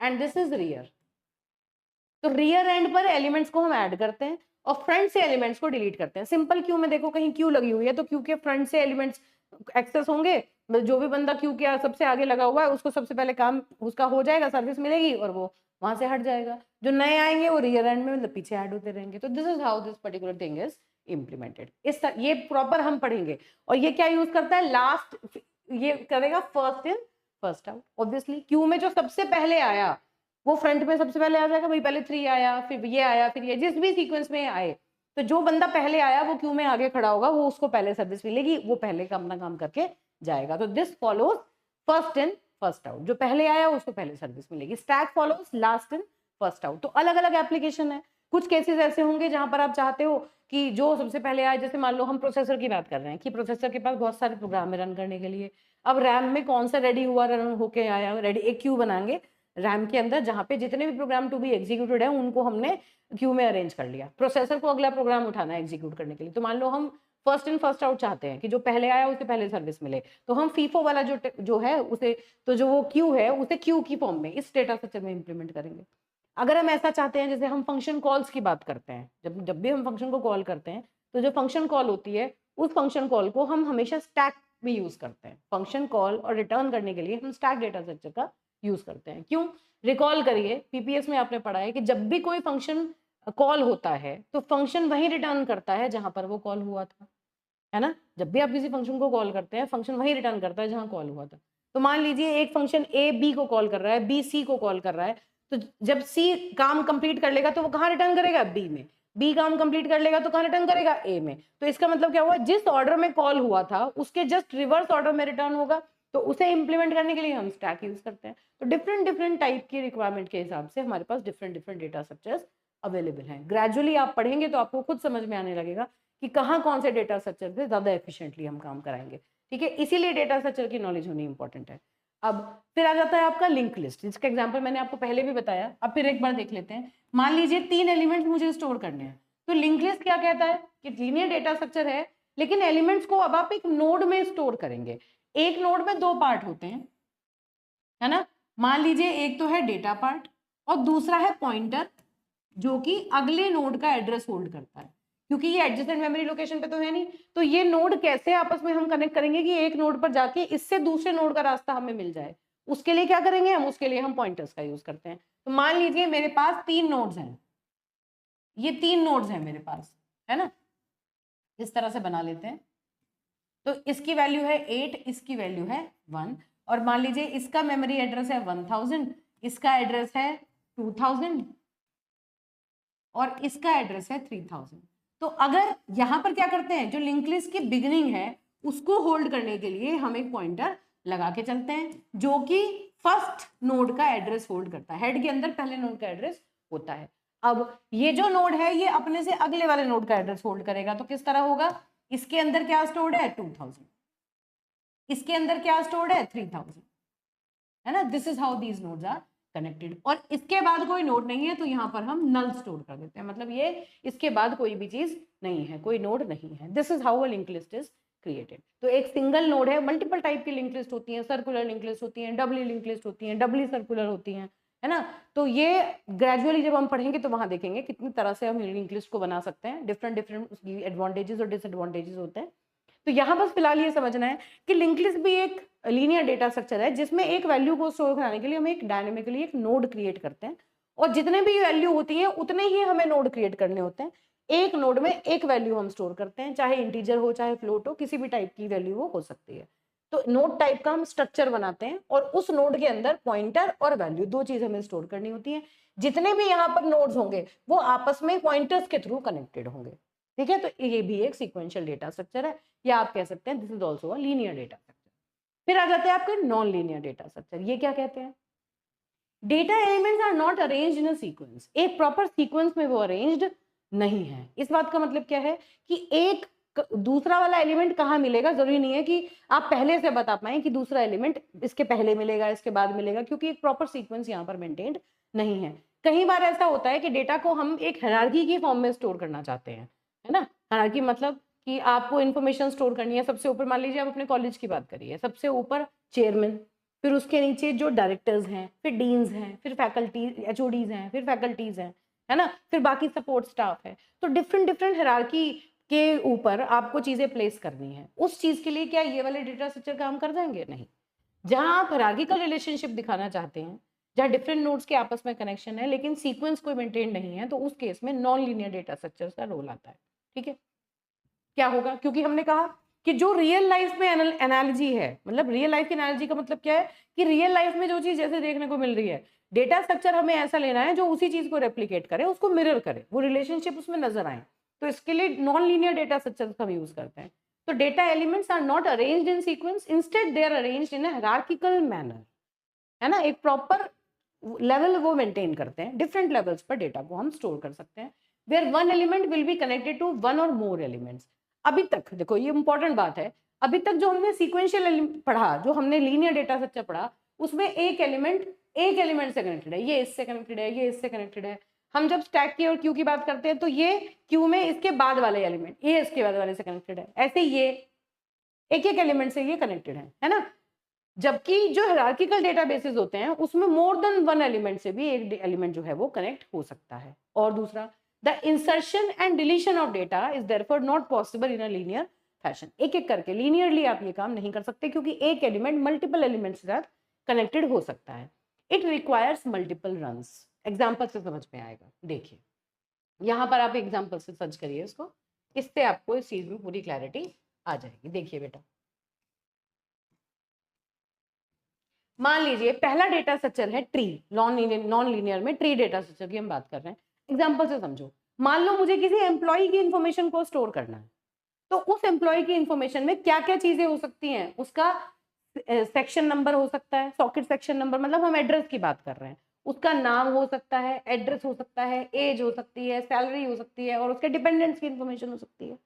end this is rear. तो रियर एंड पर एलिमेंट्स को हम ऐड करते हैं और फ्रंट से एलिमेंट्स को डिलीट करते हैं। सिंपल क्यू में देखो कहीं क्यू लगी हुई है तो क्यू के फ्रंट से एलिमेंट्स एक्सेस होंगे, जो भी बंदा क्यू के सबसे आगे लगा हुआ है उसको सबसे पहले काम उसका हो जाएगा, सर्विस मिलेगी और वो वहां से हट जाएगा। जो नए आएंगे वो रियर एंड में मतलब पीछे ऐड होते रहेंगे। तो this is how this particular thing is implemented. ये प्रॉपर हम पढ़ेंगे। और ये क्या यूज करता है? लास्ट, ये करेगा first in first out. Obviously Q में जो सबसे पहले आया वो फ्रंट में सबसे पहले आ जाएगा। भाई पहले 3 आया, फिर ये आया, फिर ये, जिस भी सीक्वेंस में आए, तो जो बंदा पहले आया वो क्यू में आगे खड़ा होगा, वो उसको पहले सर्विस मिलेगी, वो पहले का अपना काम करके जाएगा। तो this follows first in first out. जो पहले आया उसको पहले सर्विस मिलेगी। Stack follows last in first out. तो अलग अलग एप्लीकेशन है। कुछ केसेस ऐसे होंगे जहां पर आप चाहते हो कि जो सबसे पहले आए, जैसे मान लो हम प्रोसेसर की बात कर रहे हैं कि प्रोसेसर के पास बहुत सारे प्रोग्राम है रन करने के लिए। अब रैम में कौन सा रेडी हुआ, रन होके आया, रेडी, एक क्यू बनाएंगे रैम के अंदर जहां पे जितने भी प्रोग्राम टू बी एग्जीक्यूटेड है उनको हमने क्यू में अरेंज कर लिया। प्रोसेसर को अगला प्रोग्राम उठाना है एग्जीक्यूट करने के लिए। तो मान लो हम फर्स्ट इन फर्स्ट आउट चाहते हैं कि जो पहले आया उसे पहले सर्विस मिले, तो हम फीफो वाला जो है उसे, तो जो वो क्यू है उसे क्यू की फॉर्म में इस डेटा स्ट्रक्चर में इंप्लीमेंट करेंगे। अगर हम ऐसा चाहते हैं, जैसे हम फंक्शन कॉल्स की बात करते हैं, जब भी हम फंक्शन को कॉल करते हैं तो जो फंक्शन कॉल होती है उस फंक्शन कॉल को हम हमेशा स्टैक में यूज करते हैं। फंक्शन कॉल और रिटर्न करने के लिए हम स्टैक डेटा स्ट्रक्चर का यूज करते हैं। क्यों? रिकॉल करिए, पीपीएस में आपने पढ़ा है कि जब भी कोई फंक्शन कॉल होता है तो फंक्शन वही रिटर्न करता है जहां पर वो कॉल हुआ था, है ना। जब भी आप किसी फंक्शन को कॉल करते हैं फंक्शन वही रिटर्न करता है जहां कॉल हुआ था। तो मान लीजिए एक फंक्शन ए बी को कॉल कर रहा है, बी सी को कॉल कर रहा है, तो जब सी काम कंप्लीट कर लेगा तो वो कहाँ रिटर्न करेगा? बी में। बी काम कंप्लीट कर लेगा तो कहाँ रिटर्न करेगा? ए में। तो इसका मतलब क्या हुआ? जिस ऑर्डर में कॉल हुआ था उसके जस्ट रिवर्स ऑर्डर में रिटर्न होगा। तो उसे इंप्लीमेंट करने के लिए हम स्टैक यूज करते हैं। तो डिफरेंट डिफरेंट टाइप की रिक्वायरमेंट के हिसाब से हमारे पास different different data structures available हैं। ग्रेजुअली आप पढ़ेंगे तो आपको खुद समझ में आने लगेगा कि कहाँ कौन से डेटा स्ट्रक्चर से ज़्यादा एफिशिएंटली हम काम कराएंगे, ठीक है। इसीलिए डेटा स्ट्रक्चर की नॉलेज होनी इंपॉर्टेंट है। अब फिर आ जाता है आपका लिंक लिस्ट, जिसका एग्जाम्पल मैंने आपको पहले भी बताया, अब फिर एक बार देख लेते हैं। मान लीजिए 3 एलिमेंट्स मुझे स्टोर करने हैं, तो लिंक लिस्ट क्या कहता है कि लीनियर डेटा स्ट्रक्चर है, लेकिन एलिमेंट्स को अब आप एक नोड में स्टोर करेंगे। एक नोड में 2 पार्ट होते हैं, है ना। मान लीजिए एक तो है डेटा पार्ट और दूसरा है पॉइंटर, जो कि अगले नोड का एड्रेस होल्ड करता है। क्योंकि ये एडजेसेंट मेमोरी लोकेशन पे तो है नहीं, तो ये नोड कैसे आपस में हम कनेक्ट करेंगे कि एक नोड पर जाके इससे दूसरे नोड का रास्ता हमें मिल जाए। उसके लिए क्या करेंगे हम, उसके लिए हम पॉइंटर्स का यूज करते हैं। तो मान लीजिए मेरे पास 3 नोड्स हैं, ये 3 नोड्स हैं मेरे पास, है ना। इस तरह से बना लेते हैं। तो इसकी वैल्यू है 8, इसकी वैल्यू है 1, और मान लीजिए इसका मेमोरी एड्रेस है 1000, इसका एड्रेस है 2000 और इसका एड्रेस है 3000। तो अगर यहां पर क्या करते हैं, जो लिंक लिस्ट की बिगिनिंग है उसको होल्ड करने के लिए हम एक पॉइंटर लगा के चलते हैं, जो कि फर्स्ट नोड का एड्रेस होल्ड करता है। हेड के अंदर पहले नोड का एड्रेस होता है। अब ये जो नोड है ये अपने से अगले वाले नोड का एड्रेस होल्ड करेगा। तो किस तरह होगा, इसके अंदर क्या स्टोर्ड है 2000, इसके अंदर क्या स्टोर्ड है 3000, है ना। This is how these nodes are connected. और इसके बाद कोई नोड नहीं है तो यहाँ पर हम नल स्टोर कर देते हैं, मतलब ये इसके बाद कोई भी चीज नहीं है, कोई नोड नहीं है। This is how a link list is created. तो एक सिंगल नोड है, मल्टीपल टाइप की लिंक लिस्ट होती है, सर्कुलर लिंक लिस्ट होती है, डबली लिंक लिस्ट होती है, डबली सर्कुलर होती है, है ना। तो ये ग्रेजुअली जब हम पढ़ेंगे तो वहां देखेंगे कितनी तरह से हम लिंक लिस्ट को बना सकते हैं, डिफरेंट डिफरेंट उसकी एडवांटेजेस और डिसएडवांटेजेस होते हैं। तो यहाँ बस फिलहाल ये समझना है कि लिंक लिस्ट भी एक लीनियर डेटा स्ट्रक्चर है, जिसमें एक वैल्यू को स्टोर कराने के लिए हम एक डायनेमिकली एक नोड क्रिएट करते हैं, और जितने भी वैल्यू होती है उतने ही हमें नोड क्रिएट करने होते हैं। एक नोड में एक वैल्यू हम स्टोर करते हैं, चाहे इंटीजर हो चाहे फ्लोट हो, किसी भी टाइप की वैल्यू वो हो सकती है। तो नोड टाइप का हम स्ट्रक्चर बनाते हैं और उस नोड के अंदर पॉइंटर और वैल्यू दो चीज हमें स्टोर करनी होती है। जितने भी यहाँ पर नोड्स होंगे वो आपस में पॉइंटर्स के थ्रू कनेक्टेड होंगे, ठीक है। तो ये भी एक सीक्वेंशियल डेटा स्ट्रक्चर है, या आप कह सकते हैं this is also a linear data structure. फिर आ जाते हैं आपके नॉन लीनियर डेटा स्ट्रक्चर। ये क्या कहते हैं, data elements are not arranged in a sequence, एक प्रॉपर सीक्वेंस में वो अरेंज्ड नहीं है। इस बात का मतलब क्या है कि एक दूसरा वाला एलिमेंट कहाँ मिलेगा, जरूरी नहीं है कि आप पहले से बता पाए कि दूसरा एलिमेंट इसके पहले मिलेगा इसके बाद मिलेगा, क्योंकि एक प्रॉपर सीक्वेंस यहाँ पर मेंटेन्ड नहीं है। कई बार ऐसा होता है कि डेटा को हम एक हायरार्की की फॉर्म में स्टोर करना चाहते हैं, है ना। हायरार्की मतलब कि आपको इन्फॉर्मेशन स्टोर करनी है, सबसे ऊपर मान लीजिए आप अपने कॉलेज की बात करिए, सबसे ऊपर चेयरमैन, फिर उसके नीचे जो डायरेक्टर्स हैं, फिर डीन्स हैं, फिर फैकल्टी एचओडीज हैं, फिर फैकल्टीज हैं, है ना, फिर बाकी सपोर्ट स्टाफ है। तो डिफरेंट डिफरेंट हायरार्की के ऊपर आपको चीजें प्लेस करनी है। उस चीज के लिए क्या ये वाले डेटा स्ट्रक्चर काम कर जाएंगे, नहीं। जहां आप हायरार्किकल रिलेशनशिप दिखाना चाहते हैं, जहां डिफरेंट नोड्स के आपस में कनेक्शन है लेकिन सीक्वेंस कोई मेंटेन नहीं है, तो उस केस में नॉन लीनियर डेटा स्ट्रक्चर का रोल आता है, ठीक है। क्या होगा, क्योंकि हमने कहा कि जो रियल लाइफ में एनालॉजी है, मतलब रियल लाइफ की एनालॉजी का मतलब क्या है कि रियल लाइफ में जो चीज जैसे देखने को मिल रही है, डेटा स्ट्रक्चर हमें ऐसा लेना है जो उसी चीज को रेप्लिकेट करे, उसको मिरर करे, वो रिलेशनशिप उसमें नजर आए। तो इसके लिए नॉन लीनियर डेटा स्ट्रक्चर हम यूज करते हैं। तो data elements are not arranged in sequence, instead they are arranged in a hierarchical manner, है ना। एक प्रॉपर लेवल वो मेंटेन करते हैं, डिफरेंट लेवल्स पर डेटा को हम स्टोर कर सकते हैं, where one element will be connected to one और मोर एलिमेंट्स। अभी तक देखो ये इंपॉर्टेंट बात है, अभी तक जो हमने सीक्वेंशियल पढ़ा, जो हमने लीनियर डेटा स्ट्रक्चर पढ़ा, उसमें एक एलिमेंट से कनेक्टेड है, ये इससे कनेक्टेड है, ये इससे कनेक्टेड है। हम जब स्टैक की और क्यू की बात करते हैं तो ये क्यू में इसके बाद वाले एलिमेंट ये इसके बाद वाले से कनेक्टेड है, ऐसे ये एक एक एलिमेंट से ये कनेक्टेड है ना। जबकि जो हायरार्किकल डेटाबेसेस होते हैं उसमें मोर देन वन एलिमेंट से भी एक एलिमेंट जो है वो कनेक्ट हो सकता है। और दूसरा, the insertion and deletion of data is therefore not possible in a linear fashion. एक एक करके लीनियरली आप ये काम नहीं कर सकते, क्योंकि एक एलिमेंट मल्टीपल एलिमेंट्स के साथ कनेक्टेड हो सकता है। It requires multiple runs. Example से समझ में आएगा, देखिए यहाँ पर आप एग्जाम्पल से सर्च करिए इसको, इससे आपको इस चीज में पूरी क्लैरिटी आ जाएगी। देखिए बेटा, मान लीजिए पहला डेटा स्ट्रक्चर है ट्री, नॉन लीनियर में ट्री डेटा स्ट्रक्चर की हम बात कर रहे हैं। एग्जांपल से समझो, मान लो मुझे किसी एम्प्लॉय की इंफॉर्मेशन को स्टोर करना है, तो उस एम्प्लॉय की इंफॉर्मेशन में क्या क्या चीजें हो सकती हैं, उसका सेक्शन नंबर हो सकता है, सॉकेट सेक्शन नंबर, मतलब हम एड्रेस की बात कर रहे हैं, उसका नाम हो सकता है, एड्रेस हो सकता है, एज हो सकती है, सैलरी हो सकती है और उसके डिपेंडेंट्स की इंफॉर्मेशन हो सकती है।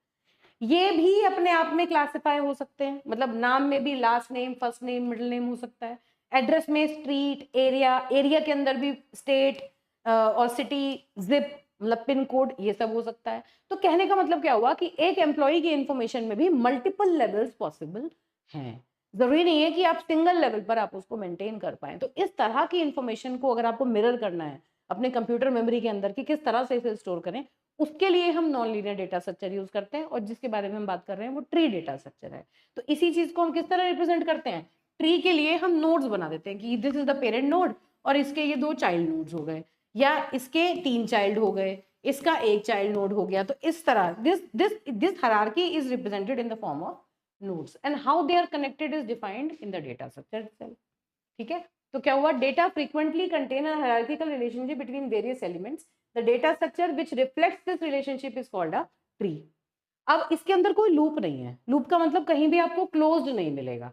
ये भी अपने आप में क्लासिफाई हो सकते हैं, मतलब नाम में भी last name, first name, middle name हो सकता है। एड्रेस में स्ट्रीट, एरिया, एरिया के अंदर भी स्टेट और सिटी, जिप मतलब पिन कोड, ये सब हो सकता है। तो कहने का मतलब क्या हुआ कि एक एम्प्लॉय की इंफॉर्मेशन में भी मल्टीपल लेवल्स पॉसिबल हैं। जरूरी नहीं है कि आप सिंगल लेवल पर आप उसको मेंटेन कर पाए। तो इस तरह की इंफॉर्मेशन को अगर आपको मिरर करना है अपने कंप्यूटर मेमोरी के अंदर कि किस तरह से इसे स्टोर करें, उसके लिए हम non linear data structure use करते हैं और जिसके बारे में हम बात कर रहे हैं वो ट्री डेटा स्ट्रक्चर है। तो इसी चीज को हम किस तरह रिप्रेजेंट करते हैं, ट्री के लिए हम नोड्स बना देते हैं कि this is the parent node और इसके ये 2 चाइल्ड नोड्स हो गए, या इसके 3 चाइल्ड हो गए, इसका 1 चाइल्ड नोड हो गया। तो इस तरह this hierarchy is represented in the form of nodes and how they are connected is defined in the data structure itself. ठीक है, तो क्या हुआ, data frequently contain a hierarchical relationship between various elements, the data structure which reflects this relationship is called a tree. अब इसके अंदर कोई लूप नहीं है, लूप का मतलब कहीं भी आपको क्लोज्ड नहीं मिलेगा,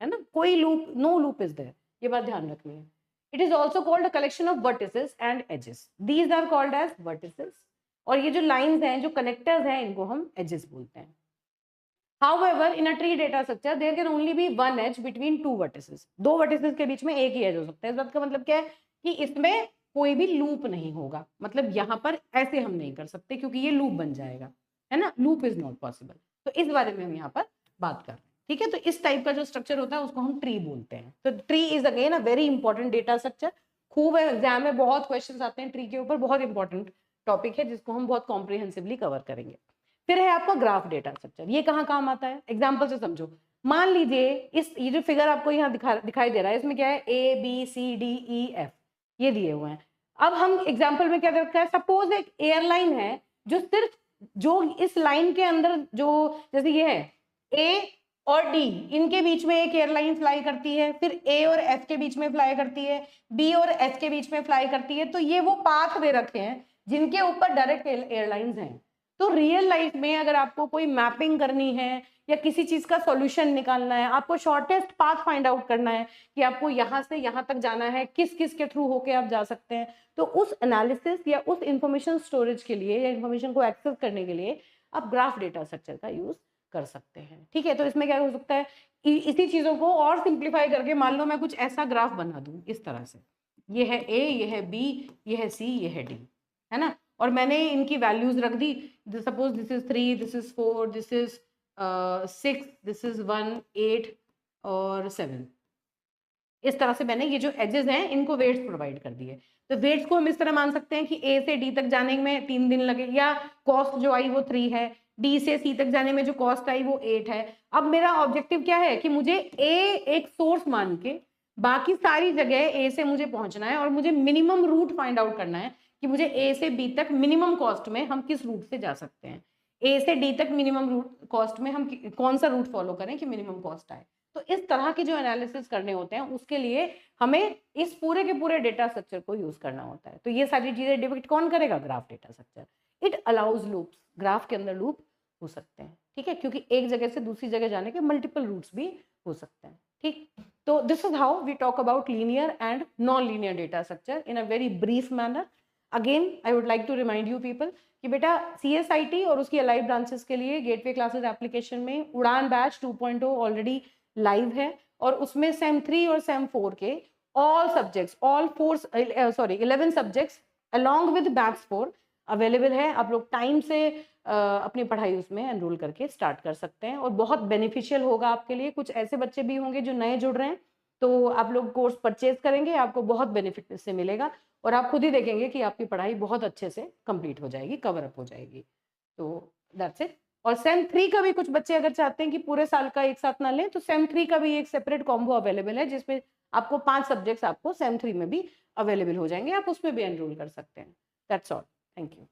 है ना, कोई loop, no loop is there, ये बात ध्यान रखनी है। It is also called a collection of vertices and edges, these are called as vertices, और ये जो लाइंस हैं, जो कनेक्टर्स हैं, इनको हम एजेस बोलते हैं। However, in a tree data structure, there can only be one edge between two vertices. 2 vertices के बीच में एक ही edge हो सकता है। इस बात का मतलब क्या है कि इसमें कोई भी लूप नहीं होगा, मतलब यहाँ पर ऐसे हम नहीं कर सकते क्योंकि ये लूप बन जाएगा, है ना, लूप इज नॉट पॉसिबल। तो इस बारे में हम यहाँ पर बात कर रहे हैं। ठीक है, तो इस टाइप का जो स्ट्रक्चर होता है उसको हम ट्री बोलते हैं। तो tree is again a very important data structure. खूब एग्जाम में बहुत क्वेश्चन आते हैं ट्री के ऊपर, बहुत इंपॉर्टेंट टॉपिक है जिसको हम बहुत कॉम्प्रिहेंसिवली कवर करेंगे। फिर है आपका ग्राफ डेटा स्ट्रक्चर, ये कहाँ काम आता है, एग्जाम्पल से समझो। मान लीजिए ये जो फिगर आपको यहाँ दिखाई दे रहा है, इसमें क्या है, A B C D E F, ये दिए हुए हैं। अब हम एग्जाम्पल में क्या रखा है, सपोज एक एयरलाइन है जो सिर्फ जो इस लाइन के अंदर जो, जैसे ये है ए और डी, इनके बीच में एक एयरलाइन फ्लाई करती है, फिर ए और एफ के बीच में फ्लाई करती है, बी और एफ के बीच में फ्लाई करती है। तो ये वो पाथ दे रखे हैं जिनके ऊपर डायरेक्ट एयरलाइंस हैं। तो रियल लाइफ में अगर आपको कोई मैपिंग करनी है या किसी चीज का सॉल्यूशन निकालना है, आपको शॉर्टेस्ट पाथ फाइंड आउट करना है कि आपको यहाँ से यहाँ तक जाना है, किस किस के थ्रू होके आप जा सकते हैं, तो उस एनालिसिस या उस इंफॉर्मेशन स्टोरेज के लिए या इंफॉर्मेशन को एक्सेस करने के लिए आप ग्राफ डेटा स्ट्रक्चर का यूज कर सकते हैं। ठीक है, तो इसमें क्या हो सकता है, इसी चीजों को और सिंप्लीफाई करके मान लो मैं कुछ ऐसा ग्राफ बना दूं इस तरह से, ये है ए, ये है बी, ये है सी, ये है डी, है ना, और मैंने इनकी वैल्यूज रख दी, suppose this is 3, this is 4, this is 6, this is 1, 8 और 7। इस तरह से मैंने ये जो एजेस हैं इनको वेट्स प्रोवाइड कर दिए। तो वेट्स को हम इस तरह मान सकते हैं कि ए से डी तक जाने में 3 दिन लगे, या कॉस्ट जो आई वो 3 है, डी से सी तक जाने में जो कॉस्ट आई वो 8 है। अब मेरा ऑब्जेक्टिव क्या है कि मुझे ए एक सोर्स मान के बाकी सारी जगह ए से मुझे पहुंचना है और मुझे मिनिमम रूट फाइंड आउट करना है कि मुझे ए से बी तक मिनिमम कॉस्ट में हम किस रूट से जा सकते हैं, ए से डी तक मिनिमम रूट कॉस्ट में हम कौन सा रूट फॉलो करें कि मिनिमम कॉस्ट आए। तो इस तरह के जो एनालिसिस करने होते हैं उसके लिए हमें इस पूरे के पूरे डेटा स्ट्रक्चर को यूज करना होता है। तो ये सारी चीजें डिपिक्ट कौन करेगा, graph data structure. It allows loops, graph के अंदर लूप हो सकते हैं, ठीक है, क्योंकि एक जगह से दूसरी जगह जाने के मल्टीपल रूट्स भी हो सकते हैं। ठीक, तो this is how we talk about linear and non linear data structure in a very brief manner. Again I would like to remind you people कि बेटा CSIT और उसकी अलाइव ब्रांचेस के लिए गेटवे क्लासेस एप्लीकेशन में उड़ान बैच 2.0 ऑलरेडी लाइव है, और उसमें सेम 3 और सेम 4 के all subjects, all 11 subjects along with batch 4 available है। आप लोग टाइम से अपनी पढ़ाई उसमें एनरोल करके स्टार्ट कर सकते हैं और बहुत बेनिफिशियल होगा आपके लिए। कुछ ऐसे बच्चे भी होंगे जो नए जुड़ रहे हैं, तो आप लोग कोर्स परचेज करेंगे, आपको बहुत बेनिफिट इससे मिलेगा और आप खुद ही देखेंगे कि आपकी पढ़ाई बहुत अच्छे से कंप्लीट हो जाएगी, कवर अप हो जाएगी। तो दैट्स इट। और सेम 3 का भी कुछ बच्चे अगर चाहते हैं कि पूरे साल का एक साथ ना लें, तो सेम 3 का भी एक सेपरेट कॉम्बो अवेलेबल है जिसमें आपको 5 सब्जेक्ट्स आपको सेम 3 में भी अवेलेबल हो जाएंगे, आप उसमें भी एनरोल कर सकते हैं। That's all, thank you.